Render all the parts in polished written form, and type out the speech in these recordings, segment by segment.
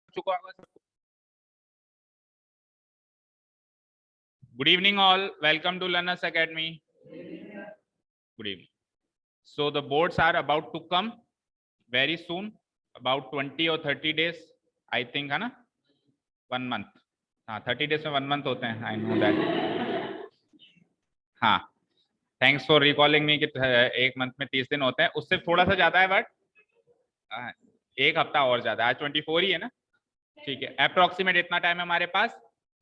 चुका होगा सबको। Good evening all, welcome to learners academy. Good evening. So the boards are about to come very soon, about 20 और 30 days I think, है ना, 1 month. हाँ, 30 days में 1 मंथ होते हैं, आई नो दैट। हाँ, थैंक्स फॉर रिकॉलिंग मी कि 1 month में 30 दिन होते हैं, उससे थोड़ा सा ज्यादा है, बट 1 हफ्ता और ज्यादा। आज 24 ही है ना, ठीक है, अप्रोक्सीमेट इतना टाइम है हमारे पास।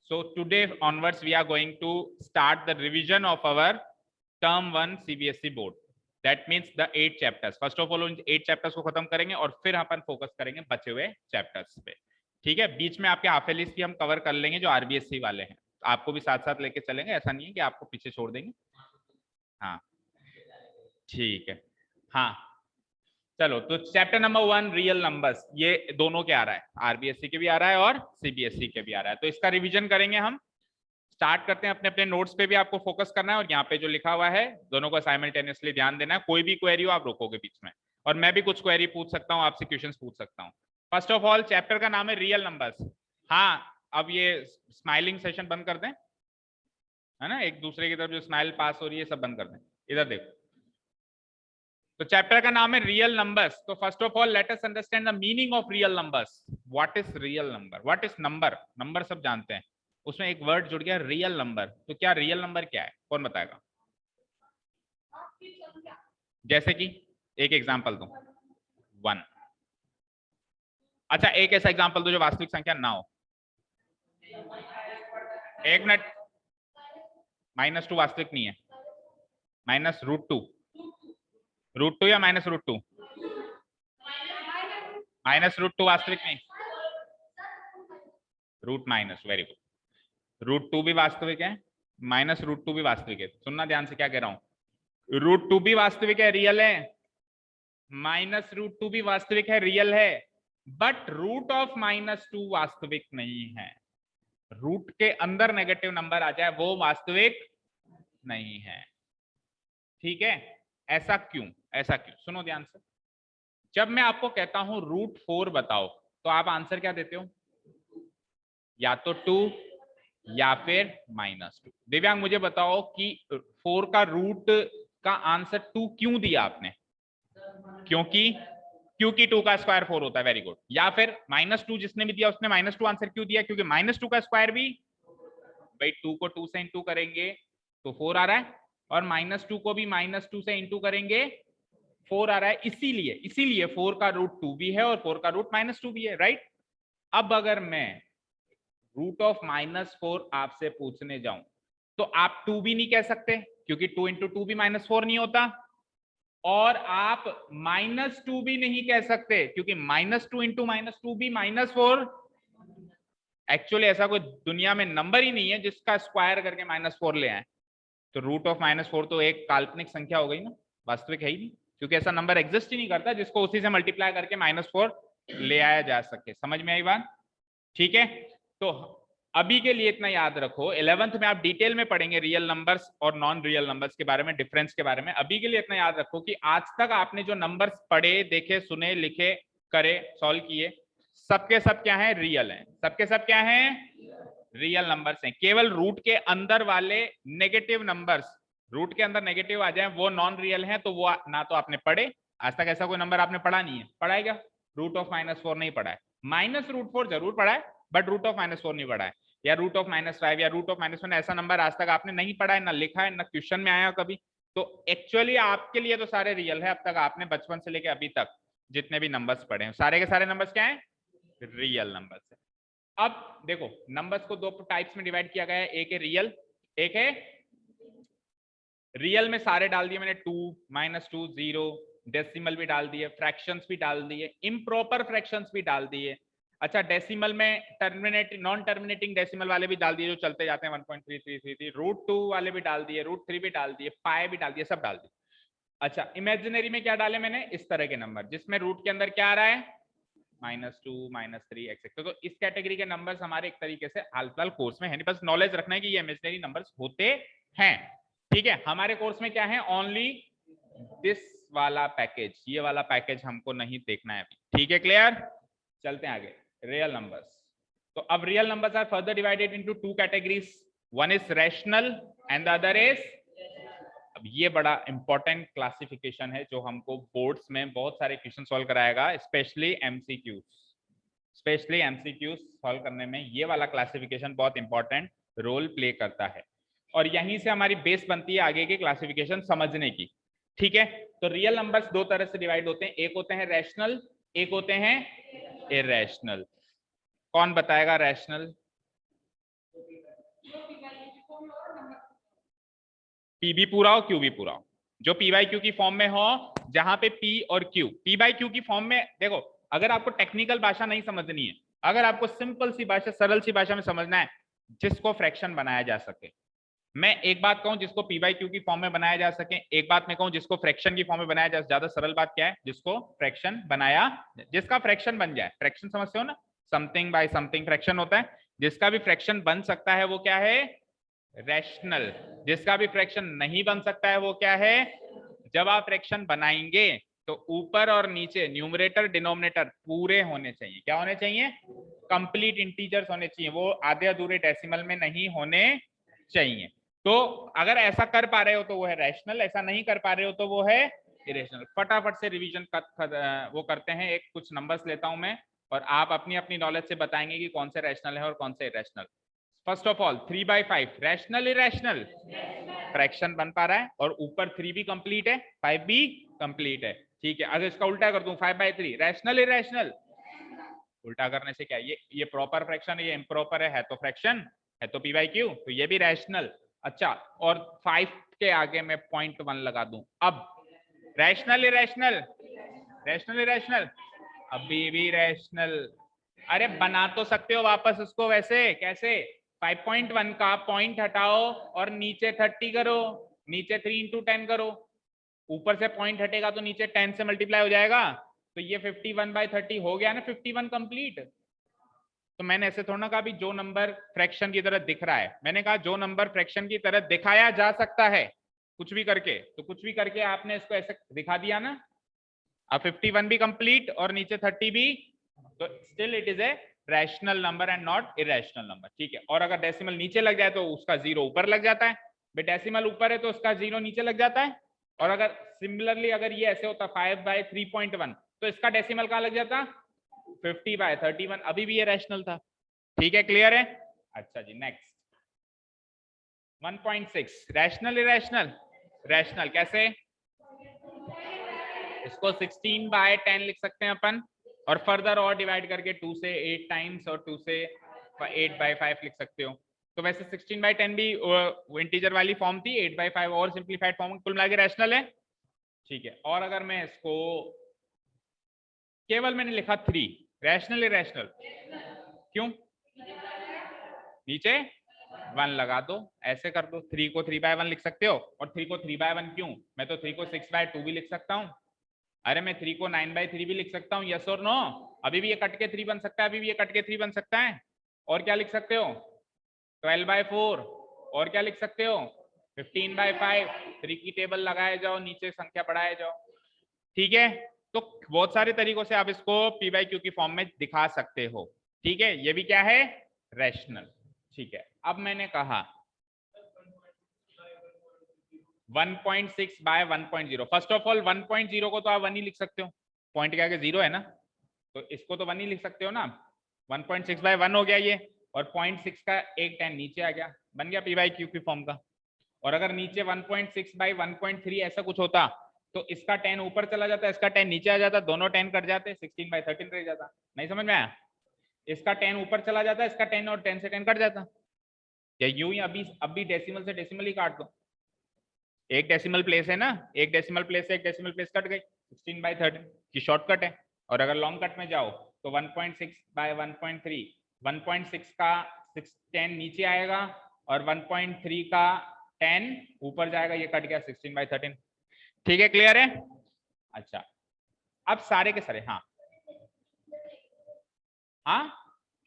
So today onwards we are going to start the revision of our term 1 CBSE board. That means the 8 chapters. First of all उन 8 chapters को खत्म करेंगे और फिर अपन फोकस करेंगे बचे हुए chapters पे। ठीक है, बीच में आपके हाफ एलिस भी हम कवर कर लेंगे जो RBSE वाले हैं, आपको भी साथ साथ लेके चलेंगे, ऐसा नहीं है कि आपको पीछे छोड़ देंगे। हाँ ठीक है। हाँ चलो, तो चैप्टर नंबर 1 रियल नंबर्स, ये दोनों के आ रहा है, आरबीएससी के भी आ रहा है और सीबीएसई के भी आ रहा है, तो इसका रिवीजन करेंगे हम। स्टार्ट करते हैं, अपने अपने नोट्स पे भी आपको फोकस करना है और यहाँ पे जो लिखा हुआ है दोनों को साइमल्टेनियसली ध्यान देना है। कोई भी क्वेरी हो आप रोकोगे बीच में, और मैं भी कुछ क्वेरी पूछ सकता हूँ, आपसे क्वेश्चंस पूछ सकता हूँ। फर्स्ट ऑफ ऑल चैप्टर का नाम है रियल नंबर्स। हाँ, अब ये स्माइलिंग सेशन बंद कर दें, है ना, एक दूसरे की तरफ जो स्माइल पास हो रही है सब बंद कर दें। इधर देखो, तो चैप्टर का नाम है रियल नंबर्स। तो first of all let us understand the meaning of real numbers. What is real number, what is number. Number सब जानते हैं, उसमें एक वर्ड जुड़ गया रियल नंबर। तो क्या रियल नंबर क्या है, कौन बताएगा? जैसे कि एक एग्जांपल दो, 1। अच्छा, एक ऐसा एग्जांपल दो जो वास्तविक संख्या ना हो। एक मिनट, -2 वास्तविक नहीं है, -√2। √2 या -√2? -√2 वास्तविक नहीं, रूट माइनस, वेरी गुड। √2 भी वास्तविक है, -√2 भी वास्तविक है। सुनना ध्यान से क्या कह रहा हूं, √2 भी वास्तविक है, रियल है, -√2 भी वास्तविक है, रियल है, बट रूट ऑफ -2 वास्तविक नहीं है। रूट के अंदर नेगेटिव नंबर आ जाए वो वास्तविक नहीं है। ठीक है, ऐसा क्यों, ऐसा क्यों, सुनो ध्यान से। जब मैं आपको कहता हूं √4 बताओ, तो आप आंसर क्या देते हो? या तो 2 या फिर -2। दिव्यांग मुझे बताओ कि 4 का रूट का आंसर 2 क्यों दिया आपने? क्योंकि 2 का स्क्वायर 4 होता है, वेरी गुड। या फिर -2 जिसने भी दिया उसने -2 आंसर क्यों दिया? क्योंकि -2 का स्क्वायर भी, भाई 2 को 2 से इंटू करेंगे तो 4 आ रहा है, और -2 को भी -2 से इंटू करेंगे 4 आ रहा है, इसीलिए इसीलिए 4 का रूट 2 भी है और 4 का रूट -2 भी है, राइट। अब अगर मैं रूट ऑफ -4 आपसे पूछने जाऊं तो आप 2 भी नहीं कह सकते, क्योंकि 2 इंटू 2 भी -4 नहीं होता, और आप -2 भी नहीं कह सकते क्योंकि -2 इंटू -2 भी -4। एक्चुअली ऐसा कोई दुनिया में नंबर ही नहीं है जिसका स्क्वायर करके -4 ले आए। तो रूट ऑफ -4 तो एक काल्पनिक संख्या हो गई ना, वास्तविक है ही नहीं, क्योंकि ऐसा नंबर एग्जिस्ट ही नहीं करता जिसको उसी से मल्टीप्लाई करके -4 ले आया जा सके। समझ में आई बात? ठीक है, तो अभी के लिए इतना याद रखो, 11th में आप डिटेल में पढ़ेंगे रियल नंबर्स और नॉन रियल नंबर्स के बारे में, डिफरेंस के बारे में। अभी के लिए इतना याद रखो कि आज तक आपने जो नंबर्स पढ़े, देखे, सुने, लिखे, करे, सॉल्व किए, सबके सब क्या है? रियल है। सबके सब क्या है? रियल नंबर्स हैं। केवल रूट के अंदर वाले नेगेटिव नंबर्स, रूट के अंदर नेगेटिव आ जाए वो नॉन रियल हैं, तो वो ना तो आपने पढ़े, आज तक ऐसा कोई नंबर आपने पढ़ा नहीं है। पढ़ा है क्या? रूट ऑफ -4 नहीं पढ़ा है, -√4 जरूर पढ़ा है, बट रूट ऑफ -4 नहीं पढ़ा है, या रूट ऑफ -5 या रूट ऑफ -1, ऐसा नंबर आज तक आपने नहीं पढ़ा है, ना लिखा है, ना क्वेश्चन में आया कभी। तो एक्चुअली आपके लिए तो सारे रियल है। अब तक आपने बचपन से लेकर अभी तक जितने भी नंबर्स पढ़े हैं, सारे के सारे नंबर्स क्या है? रियल नंबर्स है। अब देखो, नंबर्स को 2 टाइप्स में डिवाइड किया गया है, एक है रियल, एक है, रियल में सारे डाल दिए मैंने, 2, -2, 0, डेसिमल भी डाल दिए, फ्रैक्शंस भी डाल दिए, इम्प्रॉपर फ्रैक्शंस भी डाल दिए। अच्छा, डेसिमल में नॉन टर्मिनेटिंग डेसिमल वाले भी डाल दिए जो चलते जाते हैं, 1.3333, √2 वाले भी डाल दिए, √3 भी डाल दिए, पाई भी डाल दिए, सब डाल दिए। अच्छा, इमेजिनरी में क्या डाले मैंने? इस तरह के नंबर जिसमें रूट के अंदर क्या आ रहा है? -2, -3 एक्सेट्रा। तो इस कैटेगरी के नंबर्स हमारे एक तरीके से हाल फिलहाल कोर्स में है नहीं, बस नॉलेज रखना है कि ये इमेजिनरी नंबर्स होते हैं। ठीक है, हमारे कोर्स में क्या है? ओनली दिस वाला पैकेज, ये वाला पैकेज हमको नहीं देखना है अभी। ठीक है, क्लियर? चलते हैं आगे। Real numbers. तो अब real numbers are further divided into two categories, one is rational and the other is. अब ये बड़ा इंपॉर्टेंट क्लासिफिकेशन है जो हमको बोर्ड्स में बहुत सारे क्वेश्चन सॉल्व कराएगा, स्पेशली एमसीक्यूज सॉल्व करने में ये वाला क्लासिफिकेशन बहुत इंपॉर्टेंट रोल प्ले करता है, और यहीं से हमारी बेस बनती है आगे के क्लासिफिकेशन समझने की। ठीक है, तो रियल नंबर्स दो तरह से डिवाइड होते हैं, एक होते हैं रैशनल, एक होते हैं इरैशनल। कौन बताएगा रैशनल? पी भी पूरा हो क्यू भी पूरा हो, जो पी बाई क्यू की फॉर्म में हो, जहां पे पी और क्यू पी बाई क्यू की फॉर्म में। देखो, अगर आपको टेक्निकल भाषा नहीं समझनी है, अगर आपको सिंपल सी भाषा, सरल सी भाषा में समझना है, जिसको फ्रैक्शन बनाया जा सके, मैं एक बात कहूं जिसको पी बाई क्यू की फॉर्म में बनाया जा सके, एक बात मैं कहूं जिसको फ्रैक्शन की फॉर्म में बनाया जा, ज्यादा सरल बात क्या है, जिसको फ्रैक्शन बनाया, जिसका फ्रैक्शन बन जाए। फ्रैक्शन समझते हो ना, समथिंग बाय समथिंग फ्रैक्शन होता है, जिसका भी फ्रैक्शन बन सकता है वो क्या है, रैशनल। जिसका भी फ्रैक्शन नहीं बन सकता है वो क्या है। जब आप फ्रैक्शन बनाएंगे तो ऊपर और नीचे न्यूमरेटर डिनोमिनेटर पूरे होने चाहिए। क्या होने चाहिए? कंप्लीट इंटीजर्स होने चाहिए, वो आधे अधूरे डेसिमल में नहीं होने चाहिए। तो अगर ऐसा कर पा रहे हो तो वो है रैशनल, ऐसा नहीं कर पा रहे हो तो वो है इरेशनल। फटाफट से रिवीजन वो करते हैं, एक कुछ नंबर्स लेता हूं मैं, और आप अपनी अपनी नॉलेज से बताएंगे कि कौन से रैशनल है और कौन से irrational. First of all 3/5 rational irrational? Fraction बन पा रहा है, और ऊपर 3 भी कंप्लीट है, 5 भी कंप्लीट है। ठीक है, अगर इसका उल्टा कर दूं 5/3 रैशनल इरेशनल? उल्टा करने से क्या, ये प्रॉपर फ्रैक्शन है, ये इम्प्रॉपर है तो फ्रैक्शन है तो पी बाई क्यू, तो ये भी रैशनल। अच्छा, और 5 के आगे मैं 0.1 लगा दूं, अब रैशनल इरेशनल? Rational irrational? अभी भी रैशनल। अरे बना तो सकते हो वापस उसको, वैसे कैसे? 5.1 का पॉइंट हटाओ और नीचे 30 करो, नीचे 3 into 10 करो, ऊपर से पॉइंट हटेगा तो नीचे 10 से मल्टीप्लाई हो जाएगा, तो ये 51/30 हो गया ना, 51 कंप्लीट। तो मैंने ऐसे थोड़ा ना कहा भी जो नंबर फ्रैक्शन की तरह दिख रहा है, मैंने कहा जो नंबर फ्रैक्शन की तरह दिखाया जा सकता है कुछ भी करके, तो कुछ भी करके आपने इसको ऐसे दिखा दिया ना। अब 51 भी कंप्लीट और नीचे 30 भी, तो still it is a rational number and not irrational number. ठीक है, और अगर डेसिमल नीचे लग जाए तो उसका जीरो ऊपर लग जाता है, डेसिमल ऊपर है तो उसका जीरो नीचे लग जाता है। और अगर सिमिलरली अगर ये ऐसे होता 5/3.1 तो इसका डेसिमल कहां लग जाता, 50/31, अभी भी ये रैशनल था। ठीक है, क्लियर है? अच्छा जी, नेक्स्ट 1.6 रैशनल इरेशनल? रैशनल कैसे? इसको 16/10 लिख सकते हैं अपन, और फर्दर और डिवाइड करके 2 से 8 टाइम्स और 2 से 8/5 लिख सकते हो। तो वैसे 16/10 भी इंटीजर वाली फॉर्म थी, 8/5 और सिंप्लीफाइड फॉर्म, कुल मिला के रैशनल है। ठीक है, और अगर मैं इसको केवल मैंने लिखा 3, रैशनल इरेशनल? क्यों? नीचे 1 लगा दो, ऐसे कर दो, 3 को 3/1 लिख सकते हो, और 3 को 3/1 क्यों, मैं तो 3 को 6/2 भी लिख सकता हूँ। अरे मैं 3 को 9/3 भी लिख सकता हूँ, यस और नो? अभी भी ये कट के 3 बन सकता है, अभी भी ये कट के 3 बन सकता है। और क्या लिख सकते हो, 12/4। और क्या लिख सकते हो, 15/5। 3 की टेबल लगाए जाओ, नीचे संख्या बढ़ाए जाओ। ठीक है, तो बहुत सारे तरीकों से आप इसको पी बाई क्यू की फॉर्म में दिखा सकते हो। ठीक है, ये भी क्या है, रैशनल। ठीक है, अब मैंने कहा 1.6/1.0। फर्स्ट ऑफ ऑल 1.0 को तो आप 1 ही लिख सकते हो, पॉइंट के आगे 0 है ना, तो इसको तो 1 ही लिख सकते हो ना। 1.6/1 हो गया ये, और 0.6 का एक 10 नीचे आ गया, बन गया पी बाई क्यू की फॉर्म का। और अगर नीचे 1.6/1.3 ऐसा कुछ होता तो इसका 10 ऊपर चला जाता, इसका 10 नीचे आ जाता, दोनों 10 कट जाते, 16/13 रह जाता। नहीं समझ में आया? इसका 10 ऊपर चला जाता, इसका 10 और 10 से 10 कट जाता, या यूं ही अभी डेसिमल से डेसिमल ही काट दो, एक डेसिमल प्लेस है ना, एक डेसिमल प्लेस से एक डेसिमल प्लेस कट गई, 16/13 की शॉर्टकट है। और अगर लॉन्ग कट में जाओ तो 1.6/1.3, 1.6 का 10 नीचे आएगा, और 1.3 का 10 ऊपर जाएगा, ये कट गया 16/13। ठीक है, क्लियर है? अच्छा, अब सारे के सारे, हाँ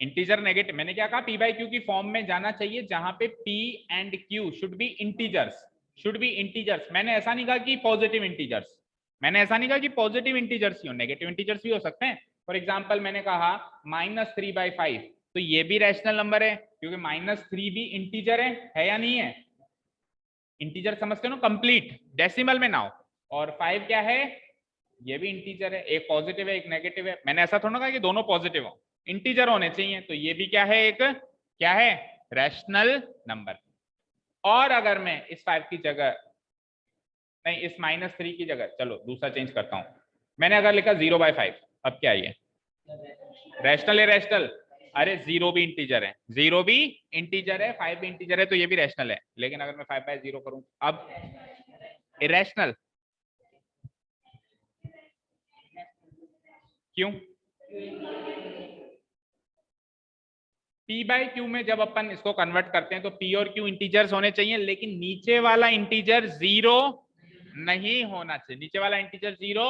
इंटीजर नेगेटिव, मैंने क्या कहा, पी बाई क्यू की फॉर्म में जाना चाहिए जहां पे P and Q should be integers, should be integers. मैंने ऐसा नहीं कहा कि पॉजिटिव इंटीजर्स, मैंने ऐसा नहीं कहा कि पॉजिटिव इंटीजर्स ही हो, नेगेटिव इंटीजर्स भी हो सकते हैं, फॉर एग्जाम्पल मैंने कहा -3/5, तो ये भी रैशनल नंबर है क्योंकि -3 भी इंटीजर है या नहीं है? इंटीजर समझते हो ना, कंप्लीट डेसिमल में ना हो। और 5 क्या है? ये भी इंटीजर है, एक पॉजिटिव है एक नेगेटिव है। मैंने ऐसा थोड़ा कहा कि दोनों पॉजिटिव हो, इंटीजर होने चाहिए, तो ये भी क्या है? एक क्या है? Rational number. और अगर मैं इस 5 की जगह, नहीं इस -3 की जगह, चलो दूसरा चेंज करता हूं, मैंने अगर लिखा 0/5, अब क्या ये रैशनल है? रैशनल? अरे 0 भी इंटीजर है, 0 भी इंटीजर है, 5 भी इंटीजर है, तो ये भी रैशनल है। लेकिन अगर मैं 5/0 करूं अब इरेशनल क्यों? P/Q में जब अपन इसको कन्वर्ट करते हैं तो P और Q इंटीजर्स होने चाहिए, लेकिन नीचे वाला इंटीजर 0 नहीं होना चाहिए, नीचे वाला इंटीजर 0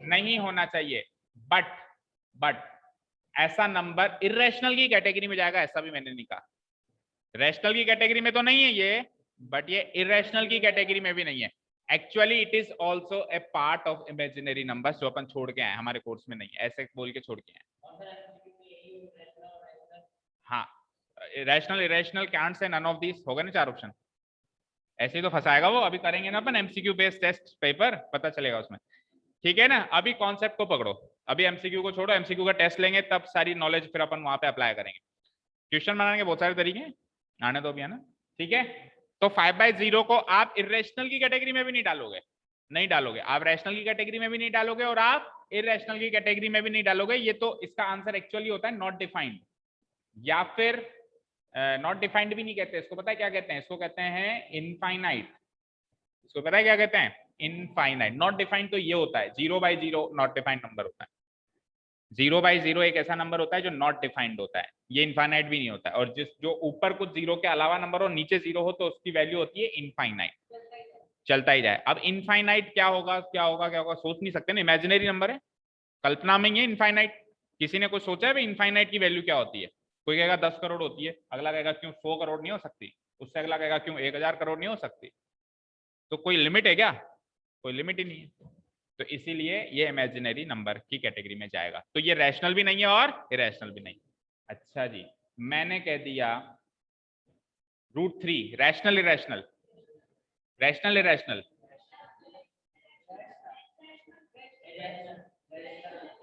नहीं होना चाहिए। बट ऐसा नंबर इरेशनल की कैटेगरी में जाएगा, ऐसा भी मैंने नहीं कहा। रैशनल की कैटेगरी में तो नहीं है ये, बट ये इरेशनल की कैटेगरी में भी नहीं है। Actually it is also a part of imaginary number, जो अपन छोड़ के आए हमारे कोर्स में नहीं है, ऐसे बोल के छोड़ के आए। हाँ, rational irrational counts and none of these, होगा ना 4 ऑप्शन। ऐसे ही तो फंसाएगा वो, अभी करेंगे ना अपन एमसीक्यू बेस्ड टेस्ट पेपर, पता चलेगा उसमें। ठीक है ना, अभी कॉन्सेप्ट को पकड़ो, अभी एमसीक्यू को छोड़ो, एमसीक्यू का टेस्ट लेंगे तब सारी नॉलेज फिर अपन वहां पे अप्लाई करेंगे। क्वेश्चन बनाने के बहुत सारे तरीके आने दो भी, है ना? ठीक है, तो 5/0 को आप इरेशनल की कैटेगरी में भी नहीं डालोगे, नहीं डालोगे आप, रैशनल की कैटेगरी में भी नहीं डालोगे, और आप इरेशनल की कैटेगरी में भी नहीं डालोगे। ये तो इसका आंसर एक्चुअली होता है नॉट डिफाइंड, या फिर नॉट डिफाइंड भी नहीं कहते इसको, पता है क्या कहते हैं? इसको कहते हैं इनफाइनाइट। इसको पता है क्या कहते हैं? इनफाइनाइट। नॉट डिफाइंड तो ये होता है 0/0 नॉट डिफाइंड नंबर होता है। 0/0 एक ऐसा नंबर होता है जो नॉट डिफाइंड होता है, ये इनफाइनाइट भी नहीं होता है। और जिस जो ऊपर कुछ 0 के अलावा नंबर हो, नीचे 0 हो, तो उसकी वैल्यू होती है इनफाइनाइट, चलता ही जाए। अब इनफाइनाइट क्या होगा, क्या होगा, क्या होगा, सोच नहीं सकते ना, इमेजिनरी नंबर है, कल्पना में ही है इनफाइनाइट। किसी ने कुछ सोचा है भाई इनफाइनाइट की वैल्यू क्या होती है? कोई कहेगा 10 करोड़ होती है, अगला कहेगा क्यों 100 करोड़ नहीं हो सकती, उससे अगला कहेगा क्यों 1000 करोड़ नहीं हो सकती। तो कोई लिमिट है क्या? कोई लिमिट ही नहीं है। तो इसीलिए ये इमेजिनरी नंबर की कैटेगरी में जाएगा। तो ये रैशनल भी नहीं है और इरेशनल भी नहीं। अच्छा जी, मैंने कह दिया √3 rational irrational, rational irrational,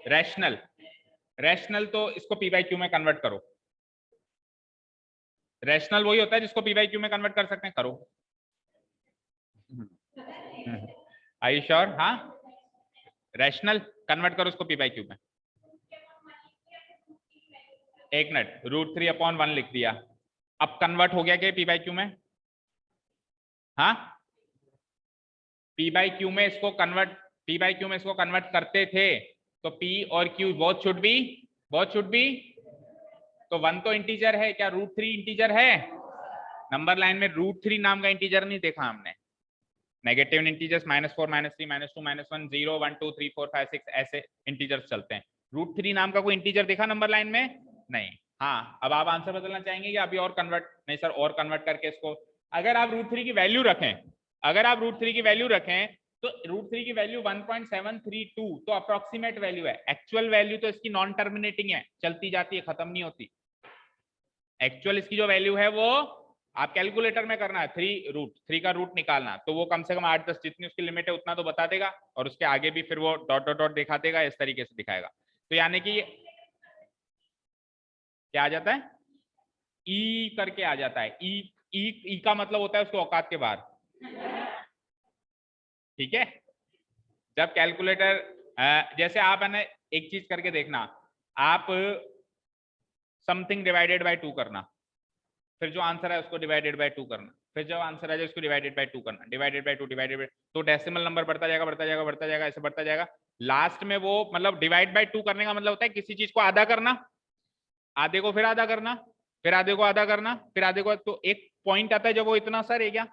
rational, rational तो इसको P/Q में कन्वर्ट करो। रैशनल वही होता है जिसको P/Q में कन्वर्ट कर सकते हैं, करो। Are you sure? हाँ, रैशनल कन्वर्ट करो उसको P/Q में। एक मिनट, √3/1 लिख दिया, अब कन्वर्ट हो गया क्या P/Q में? हाँ, P/Q में इसको कन्वर्ट, P/Q में इसको कन्वर्ट करते थे, तो P और Q both should be, both should be. तो 1 तो इंटीजर है, क्या √3 इंटीजर है? नंबर लाइन में √3 नाम का इंटीजर नहीं देखा हमने। नेगेटिव इंटीजर्स -4 -3 -2 -1 0 1 2 3 4 5 6 ऐसे इंटीजर्स चलते हैं। √3 नाम का कोई इंटीजर देखा नंबर लाइन में? नहीं। हाँ, अब आप आंसर बदलना चाहेंगे कि अभी और कन्वर्ट, नहीं सर और कन्वर्ट करके इसको, अगर आप √3 की वैल्यू रखें, अगर आप √3 की वैल्यू रखें तो √3 की वैल्यू 1.732 तो अप्रोक्सीमेट वैल्यू है, एक्चुअल वैल्यू तो इसकी नॉन टर्मिनेटिंग है, चलती जाती है, खत्म नहीं होती। एक्चुअल इसकी जो वैल्यू है वो आप कैलकुलेटर में करना है, 3 का रूट निकालना, तो वो कम से कम 8-10 जितनी उसकी लिमिट है उतना तो बता देगा, और उसके आगे भी फिर वो डॉट डॉट डॉट दिखा देगा, इस तरीके से दिखाएगा। तो यानी कि क्या आ जाता है? ई करके आ जाता है, ई का मतलब होता है उसको औकात के बाहर। ठीक है, जब कैलकुलेटर, जैसे आप है ना एक चीज करके देखना, आप समथिंग डिवाइडेड बाय 2 करना, फिर जो आंसर है उसको डिवाइडेड बाय 2 करना, फिर जो आंसर आ जाए उसको डिवाइडेड बाय 2 करना, डिवाइडेड बाय 2 डिवाइडेड बाय, तो डेसिमल नंबर बढ़ता जाएगा बढ़ता जाएगा बढ़ता जाएगा, ऐसे बढ़ता जाएगा। लास्ट में वो मतलब डिवाइड बाय 2 करने का मतलब होता है किसी चीज को आधा करना, आधे को फिर आधा करना, फिर आधे को आधा करना, फिर आधे को, तो एक पॉइंट आता है जब वो इतना सा रह गया,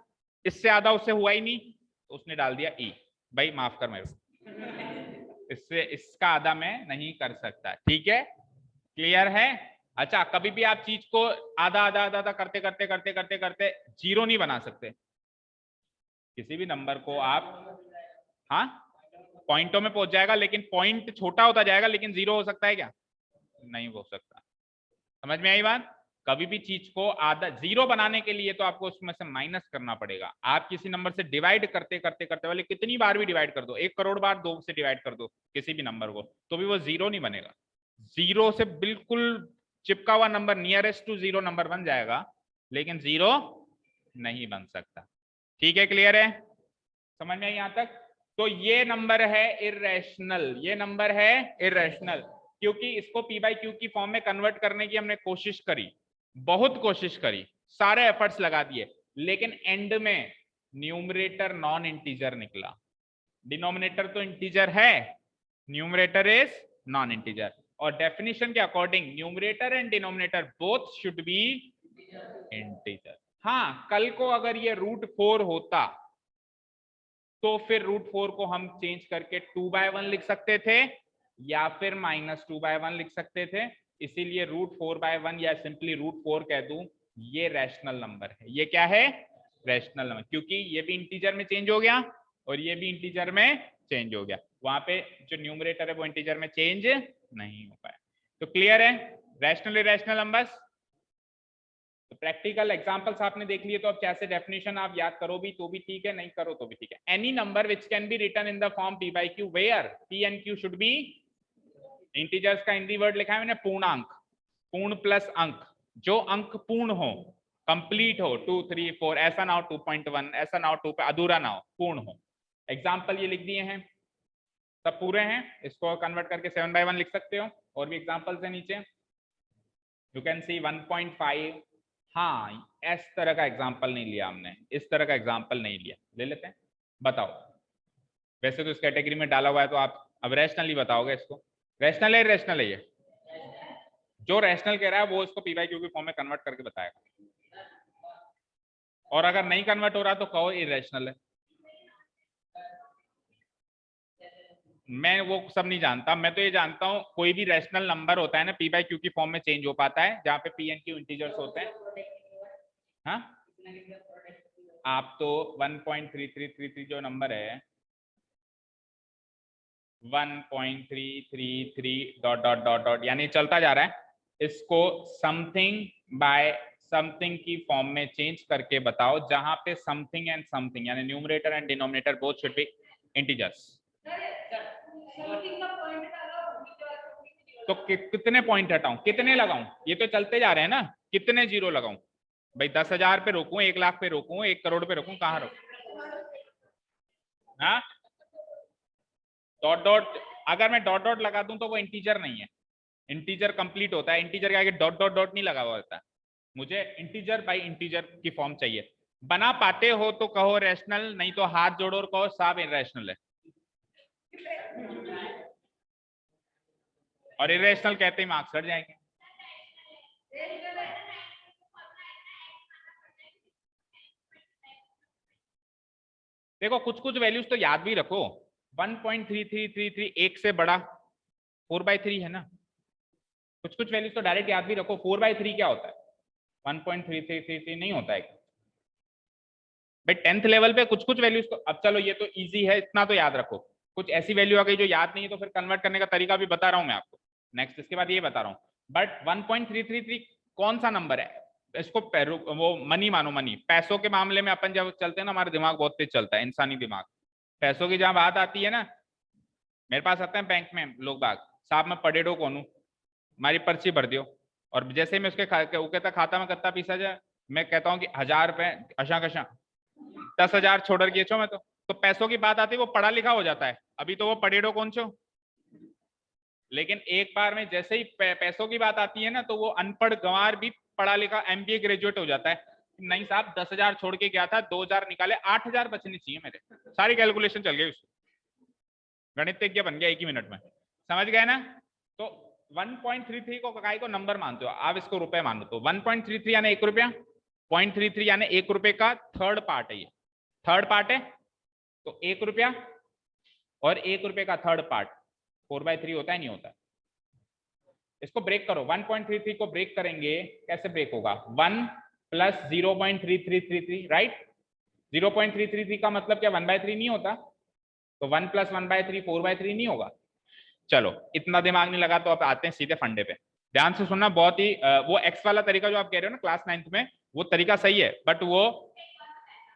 इससे आधा उससे हुआ ही नहीं, तो उसने डाल दिया ई, भाई माफ कर मेरे को, इससे इसका आधा मैं नहीं कर सकता। ठीक है, क्लियर है? अच्छा, कभी भी आप चीज को आधा आधा आधा आधा करते करते करते करते करते जीरो नहीं बना सकते किसी भी नंबर को आप। हाँ, पॉइंटों में पहुंच जाएगा, लेकिन पॉइंट छोटा होता जाएगा, लेकिन जीरो हो सकता है क्या? नहीं हो सकता। समझ में आई बात? कभी भी चीज को आधा जीरो बनाने के लिए तो आपको उसमें से माइनस करना पड़ेगा। आप किसी नंबर से डिवाइड करते करते करते वाले कितनी बार भी डिवाइड कर दो, 1 करोड़ बार 2 से डिवाइड कर दो किसी भी नंबर को, तो भी वो जीरो नहीं बनेगा। जीरो से बिल्कुल चिपका हुआ number nearest to zero number बन जाएगा, लेकिन जीरो नहीं बन सकता। ठीक है, क्लियर है? समझ में आई यहां तक? तो ये नंबर है इररेशनल, ये नंबर है इररेशनल, क्योंकि इसको पी बाई क्यू की फॉर्म में कन्वर्ट करने की हमने कोशिश करी, बहुत कोशिश करी, सारे एफर्ट्स लगा दिए, लेकिन एंड में न्यूमरेटर नॉन इंटीजर निकला। डिनोमिनेटर तो इंटीजर है, न्यूमरेटर इज नॉन इंटीजर, और डेफिनेशन के according numerator and denominator both should be integer. हाँ, कल को अगर ये √4 होता तो फिर √4 को हम चेंज करके 2/1 लिख सकते थे, या फिर -2/1 लिख सकते थे। इसीलिए √4/1 या सिंपली √4 कह दूं, ये रैशनल नंबर है। ये क्या है? रैशनल नंबर, क्योंकि ये भी इंटीजर में चेंज हो गया और ये भी इंटीजर में चेंज हो गया। वहां पे जो न्यूमरेटर है वो इंटीजर में चेंज नहीं हो पाया। तो क्लियर है? Rational irrational numbers. तो प्रैक्टिकल एग्जांपल्स आपने देख लिए, तो अब कैसे डेफिनेशन आप याद करो भी तो भी ठीक है, नहीं करो तो भी ठीक है। Any number which can be written in the form p by q where p and q should be integers का हिंदी वर्ड लिखा है मैंने पूर्णांक, पूर्ण प्लस अंक, जो अंक पूर्ण हो, कंप्लीट हो, 2 3 4, ऐसा ना हो 2.1, ऐसा ना हो 2 पे अधूरा ना हो, पूर्ण हो। एग्जाम्पल ये लिख दिए हैं, सब पूरे हैं, इसको कन्वर्ट करके 7/1 लिख सकते हो। और भी एग्जाम्पल्स है नीचे, यू कैन सी 1.5। हाँ, इस तरह का एग्जाम्पल नहीं लिया हमने, इस तरह का एग्जाम्पल नहीं लिया, ले लेते हैं। बताओ, वैसे तो इस कैटेगरी में डाला हुआ है, तो आप अब रैशनली बताओगे इसको। रैशनल है इररेशनल है? ये जो रैशनल कह रहा है वो इसको पी बाई क्यू की फॉर्म में कन्वर्ट करके बताएगा, और अगर नहीं कन्वर्ट हो रहा तो कहो इररेशनल है। मैं वो सब नहीं जानता, मैं तो ये जानता हूँ कोई भी रैशनल नंबर होता है ना, पी बाई क्यू की फॉर्म में चेंज हो पाता है, जहाँ पे पी एंड क्यू इंटीजर्स होते हैं। हाँ, आप तो 1.3333 जो नंबर है 1.333 डॉट डॉट डॉट डॉट यानी चलता जा रहा है, इसको समथिंग बाय समथिंग की फॉर्म में चेंज करके बताओ, जहां पे समथिंग एंड समथिंग यानी numerator and denominator both should be integers. तो कितने पॉइंट हटाऊं, कितने लगाऊं? ये तो चलते जा रहे हैं ना, कितने जीरो लगाऊं भाई? 10,000 पे रोकूं, 1 लाख पे रोकूं, 1 करोड़ पे रोकूं, कहाँ रोकूं? हाँ, डॉट डॉट, अगर मैं डॉट डॉट लगा दूं तो वो इंटीजर नहीं है, इंटीजर कंप्लीट होता है, इंटीजर के आगे डॉट डॉट डॉट नहीं लगा हुआ होता है। मुझे इंटीजर बाय इंटीजर की फॉर्म चाहिए। बना पाते हो तो कहो रैशनल, नहीं तो हाथ जोड़ो और कहो साहब इररेशनल है। और इररेशनल कहते ही मार्क्स कट जाएंगे। देखो कुछ कुछ वैल्यूज तो याद भी रखो, 1.3333 1 से बड़ा 4/3 है ना, कुछ कुछ वैल्यूज तो डायरेक्ट याद भी रखो। 4/3 क्या होता है? 1.3333 नहीं होता है भाई। 10th लेवल पे कुछ कुछ वैल्यूज तो, अब चलो ये तो इजी है, इतना तो याद रखो। कुछ ऐसी वैल्यू आ गई जो याद नहीं है, तो फिर कन्वर्ट करने का तरीका भी बता रहा हूं मैं आपको नेक्स्ट, इसके बाद ये बता रहा हूँ। बट 1.333 कौन सा नंबर है? इसको वो मनी मानो, मनी, पैसों के मामले में अपन जब चलते हैं ना, हमारा दिमाग बहुत तेज चलता है, इंसानी दिमाग। पैसों की जहां बात आती है ना, मेरे पास आते हैं बैंक में लोग बाग, साहब मैं पढ़ेडो कौन हूँ, हमारी पर्ची भर दियो। और जैसे मैं उसके वो कहता खाता में कत्ता पीसा जाए, मैं कहता हूँ कि 1000 रुपए अशा कशा 10,000 छोड़ किए छो मैं तो पैसों की बात आती है वो पढ़ा लिखा हो जाता है, अभी तो वो पढ़ेडो कौन छो। लेकिन एक बार में जैसे ही पैसों की बात आती है ना, तो वो अनपढ़ गंवार भी पढ़ा लिखा MBA ग्रेजुएट हो जाता है। नहीं साहब 10,000 छोड़ के गया था, 2,000 निकाले, 8,000 बचने चाहिए मेरे, सारी कैलकुलेशन चल गई उसकी, गणितज्ञ बन गया 1 ही मिनट में। समझ गए ना? तो 1.33 को काय को नंबर मानते हो आप, इसको रुपए मानो, तो 1.33 यानी 1 रुपया, 0.33 यानी 1 रुपए का थर्ड पार्ट है, ये थर्ड पार्ट है, तो 1 रुपया और 1 रुपए का थर्ड पार्ट 4/3 होता है, नहीं होता? इसको ब्रेक करो, 1.33 को ब्रेक करेंगे, कैसे ब्रेक होगा? 1 प्लस 0.3333, राइट? 0.333 का मतलब क्या 1/3 नहीं होता? तो 1 + 1/3 4/3 नहीं होगा। चलो इतना दिमाग नहीं लगा, तो अब आते हैं सीधे फंडे पे। ध्यान से सुनना, बहुत ही वो एक्स वाला तरीका जो आप कह रहे हो ना क्लास 9th में, वो तरीका सही है, बट वो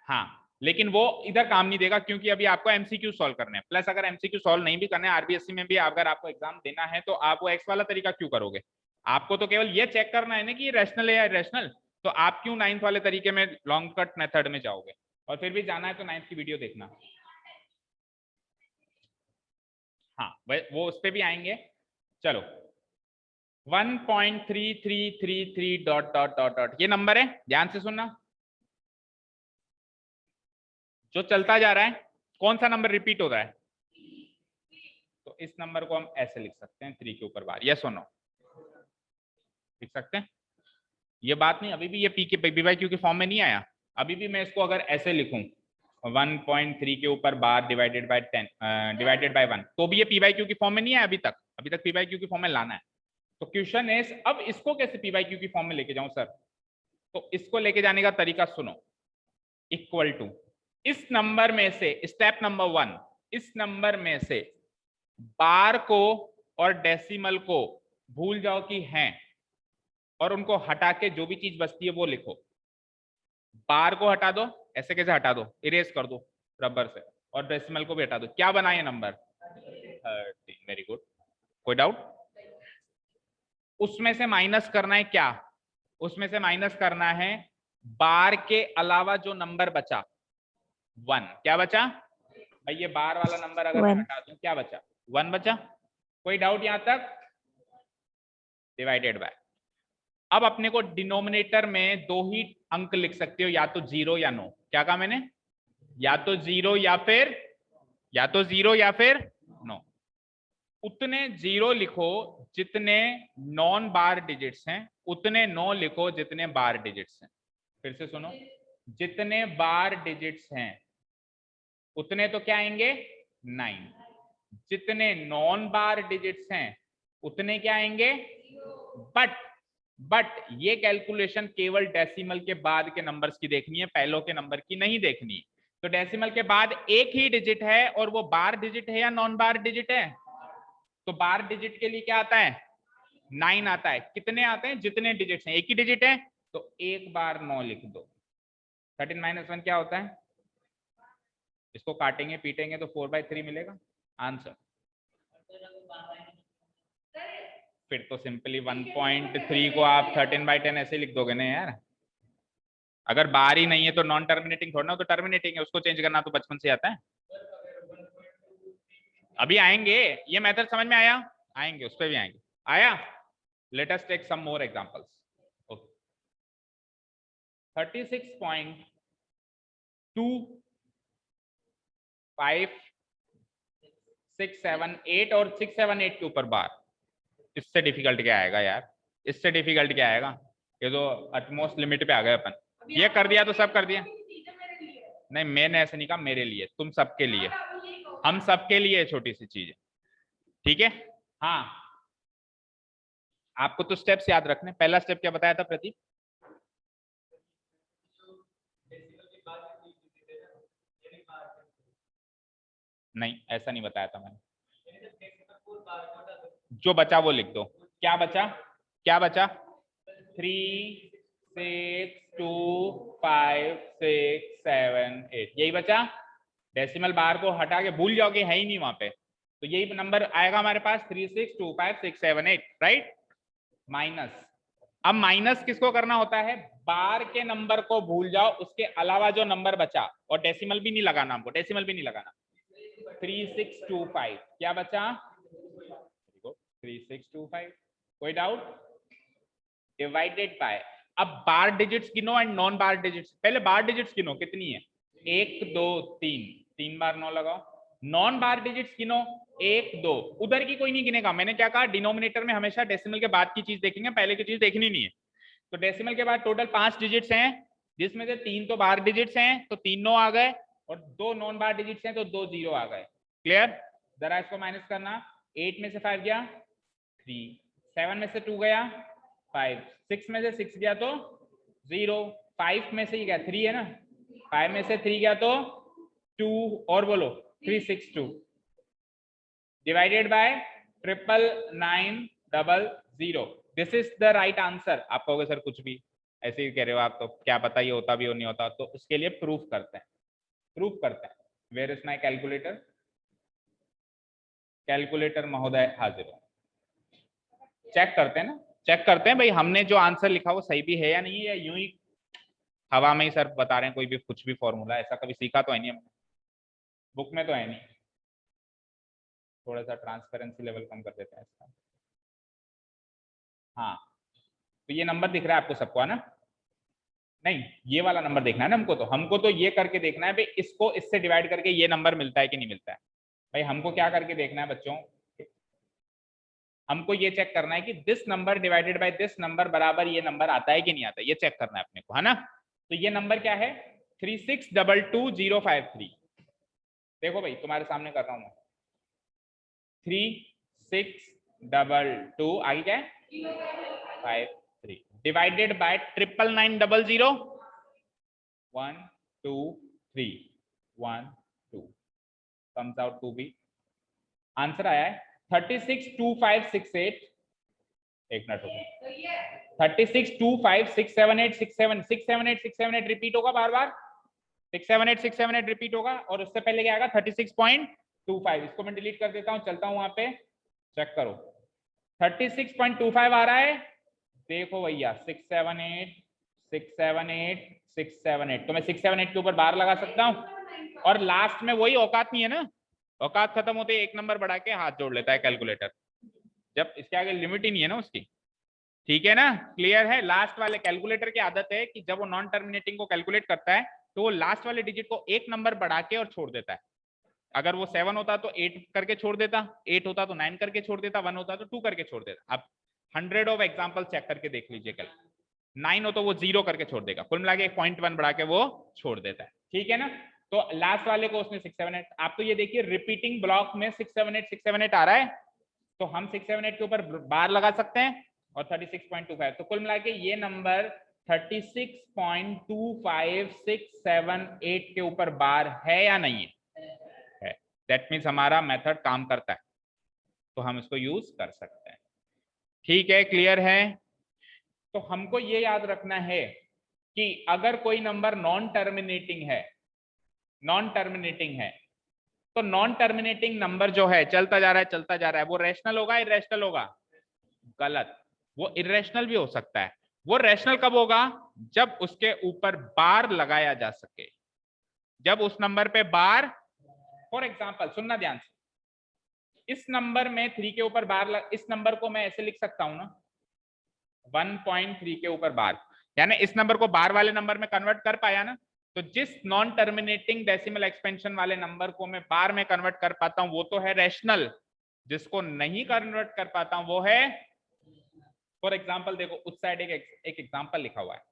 हाँ, लेकिन वो इधर काम नहीं देगा, क्योंकि अभी आपको एमसीक्यू सॉल्व करने हैं। प्लस अगर एमसीक्यू सॉल्व नहीं भी करने, आरबीएससी में भी अगर आपको एग्जाम देना है, तो आप वो एक्स वाला तरीका क्यों करोगे? आपको तो केवल ये चेक करना है ना कि ये रैशनल है या इरेशनल, तो आप क्यों 9th वाले तरीके में लॉन्ग कट मेथड में जाओगे? और फिर भी जाना है तो 9th की वीडियो देखना। हाँ वो उस पर भी आएंगे। चलो 1.3333 डॉट डॉट डॉट डॉट ये नंबर है, ध्यान से सुनना, जो चलता जा रहा है। कौन सा नंबर रिपीट हो रहा है? तो इस नंबर को हम ऐसे लिख सकते हैं 3 के ऊपर बार, यस और नो लिख सकते हैं। ये बात नहीं, अभी भी ये पी के पी बाई क्यू के फॉर्म में नहीं आया। अभी भी मैं इसको अगर ऐसे लिखूं 1.3 के ऊपर बार डिवाइडेड बाय 10 डिवाइडेड बाय 1, तो भी ये पी बाई क्यू की फॉर्म में नहीं आया अभी तक। अभी तक पी बाई क्यू की फॉर्म में लाना है। तो क्वेश्चन है अब इसको कैसे पी बाई क्यू की फॉर्म में लेके जाऊं सर? तो इसको लेके जाने का तरीका सुनो। इक्वल टू इस नंबर में से, स्टेप नंबर 1, इस नंबर में से बार को और डेसिमल को भूल जाओ कि हैं, और उनको हटा के जो भी चीज बचती है वो लिखो। बार को हटा दो, ऐसे कैसे हटा दो, इरेज कर दो रबर से, और डेसिमल को भी हटा दो। क्या बना ये नंबर? 13। वेरी गुड, कोई डाउट? उसमें से माइनस करना है क्या? उसमें से माइनस करना है बार के अलावा जो नंबर बचा 1। क्या बचा भाई? ये बार वाला नंबर अगर मैं हटा दूं, क्या बचा? 1 बचा। कोई डाउट यहां तक? डिवाइडेड बाय, अब अपने को डिनोमिनेटर में 2 ही अंक लिख सकते हो, या तो 0 या नो। क्या कहा मैंने? या तो 0 या फिर नो। उतने 0 लिखो जितने नॉन बार डिजिट्स हैं, उतने नो लिखो जितने बार डिजिट्स हैं। फिर से सुनो, जितने बार डिजिट्स हैं उतने तो क्या आएंगे? 9। जितने नॉन बार डिजिट्स हैं उतने क्या आएंगे? बट ये कैलकुलेशन केवल डेसिमल के बाद के नंबर्स की देखनी है, पहलों के नंबर की नहीं देखनी है। तो डेसिमल के बाद एक ही डिजिट है, और वो बार डिजिट है या नॉन बार डिजिट है? तो बार डिजिट के लिए क्या आता है? 9 आता है। कितने आते हैं? जितने डिजिट्स हैं। एक ही डिजिट है तो एक बार 9 लिख दो। 13 - 1 क्या होता है? इसको काटेंगे पीटेंगे तो 4/3 मिलेगा आंसर। फिर तो सिंपली 1.3 को आप 13/10 ऐसे लिख दोगे ना यार। अगर बार ही नहीं है तो नॉन टर्मिनेटिंग थोड़ा ना, तो टर्मिनेटिंग है, उसको चेंज करना तो बचपन से आता है। अभी आएंगे, ये मेथड समझ में आया? आएंगे, उस पर भी आएंगे। आया? Let us take some more examples. 36.2 5 6 7 8 और 6 7 8 के ऊपर बार। इससे डिफिकल्ट क्या आएगा यार? इससे डिफिकल्ट क्या आएगा? ये तो अटमोस्ट लिमिट पे आ गए अपन। ये कर दिया तो सब कर दिया। नहीं, मैंने ऐसे नहीं कहा मेरे लिए, तुम सबके लिए, हम सबके लिए छोटी सी चीज है। ठीक है? हाँ, आपको तो स्टेप्स याद रखने। पहला स्टेप क्या बताया था प्रतीक? नहीं, ऐसा नहीं बताया था मैंने। जो बचा वो लिख दो। क्या बचा? क्या बचा? 3 6 2 5 6 7 8, यही बचा। डेसिमल बार को हटा के भूल जाओगे, है ही नहीं वहां पे, तो यही नंबर आएगा हमारे पास 3 6 2 5 6 7 8, राइट? माइनस, अब माइनस किसको करना होता है? बार के नंबर को भूल जाओ, उसके अलावा जो नंबर बचा, और डेसिमल भी नहीं लगाना हमको, डेसिमल भी नहीं लगाना। 3 6 2 5 क्या बचा? 3 6 2 5। कोई डाउट? डिवाइडेड बाय, अब बार डिजिट्स गिनो एंड नॉन बार डिजिट्स। पहले बार डिजिट्स गिनो, कितनी है? 1 2 3, 3 बार 9 लगाओ। नॉन बार डिजिट्स गिनो, 1 2, उधर की कोई नहीं गिनेगा। मैंने क्या कहा? डिनोमिनेटर में हमेशा डेसिमल के बाद की चीज देखेंगे, पहले की चीज देखनी नहीं है। तो डेसिमल के बाद टोटल 5 डिजिट्स हैं, जिसमें से 3 तो बार डिजिट्स हैं, तो 3 9 आ गए, और 2 नॉन बार डिजिट्स हैं तो 2 0 आ गए। क्लियर? जरा इसको माइनस करना। 8 में से 5 गया 3, 7 में से 2 गया 5, 6 में से 6 गया तो 0, 5 में से ही गया 3 है ना, 5 में से 3 गया तो 2, और बोलो 362 divided by 99900। This is the right answer. आप कहोगे सर कुछ भी ऐसे ही कह रहे हो आप, तो क्या पता ये होता भी हो नहीं होता, तो इसके लिए प्रूफ करते हैं। Where is my calculator? Calculator महोदय हाजिर है। चेक करते हैं ना, चेक करते हैं भाई हमने जो आंसर लिखा वो सही भी है या नहीं है, या यूं ही हवा में ही सर बता रहे हैं कोई भी कुछ भी फॉर्मूला। ऐसा कभी सीखा तो है नहीं हमने, बुक में तो है नहीं। थोड़ा सा ट्रांसपेरेंसी लेवल कम कर देते हैं इसका। हाँ, तो ये नंबर दिख रहा है आपको सबको, है ना? नहीं, ये वाला नंबर देखना है ना हमको तो ये करके देखना है भाई इसको इससे डिवाइड करके ये नंबर मिलता है कि नहीं मिलता है। भाई हमको क्या करके देखना है बच्चों, हमको ये चेक करना है कि this number divided by this number बराबर ये नंबर आता है कि नहीं आता है, ये चेक करना है अपने को, है ना? तो ये नंबर क्या है? 3622053। देखो भाई तुम्हारे सामने कर रहा हूं मैं, 3622 आगे क्या है 53 divided by 99900 1 2 3 1 2 comes out to be, answer आया है 362568। एक मिनट रुको, 362567867678 रिपीट होगा बार बार, 678 रिपीट होगा, और उससे पहले क्या आएगा 36.25। इसको मैं डिलीट कर देता हूं, चलता हूं वहां पे, चेक करो 36.25 आ रहा है। देखो भैया 678 तो मैं 678 के ऊपर बार लगा सकता हूं, और लास्ट में वही औकात नहीं है ना, औकात खत्म होते एक नंबर बढ़ा के हाथ जोड़ लेता है कैलकुलेटर, जब इसके आगे लिमिट ही नहीं है ना उसकी। ठीक है ना, क्लियर है? लास्ट वाले कैलकुलेटर की आदत है कि जब वो नॉन टर्मिनेटिंग को कैलकुलेट करता है तो वो लास्ट वाले डिजिट को एक नंबर बढ़ा के और छोड़ देता है। अगर वो 7 होता तो 8 करके छोड़ देता, 8 होता तो 9 करके छोड़ देता, 1 होता तो 2 करके छोड़ देता। अब 100 ऑफ एग्जाम्पल चेक करके देख लीजिए, कल 9 हो तो वो 0 करके छोड़ देगा, कुल मिला के 0.1 बढ़ा के वो छोड़ देता है। ठीक है ना, तो लास्ट वाले को उसने 678, आप तो ये देखिए रिपीटिंग ब्लॉक में 678 आ रहा है, तो हम 678 के ऊपर बार लगा सकते हैं और 36.25, तो कुल मिला के ये नंबर 36.25678 के ऊपर बार है या नहीं है? दैट मीन्स हमारा मेथड काम करता है, तो हम इसको यूज कर सकते हैं। ठीक है, क्लियर है? तो हमको ये याद रखना है कि अगर कोई नंबर नॉन टर्मिनेटिंग है तो नॉन टर्मिनेटिंग नंबर जो है चलता जा रहा है वो रैशनल होगा, इरेशनल होगा? गलत, वो इरेशनल भी हो सकता है। वो रैशनल कब होगा? जब उसके ऊपर बार लगाया जा सके, जब उस नंबर पे बार, फॉर एग्जांपल सुनना ध्यान से, इस नंबर में 3 के ऊपर बार इस नंबर को मैं ऐसे लिख सकता हूं ना, 1.3 के ऊपर बार, यानी इस नंबर को बार वाले नंबर में कन्वर्ट कर पाया ना, तो जिस नॉन टर्मिनेटिंग डेसिमल एक्सपेंशन वाले नंबर को मैं बार में कन्वर्ट कर पाता हूं वो तो है रैशनल, जिसको नहीं कन्वर्ट कर पाता हूं वो है, फॉर एग्जांपल देखो उस साइड एक एग्जांपल लिखा हुआ है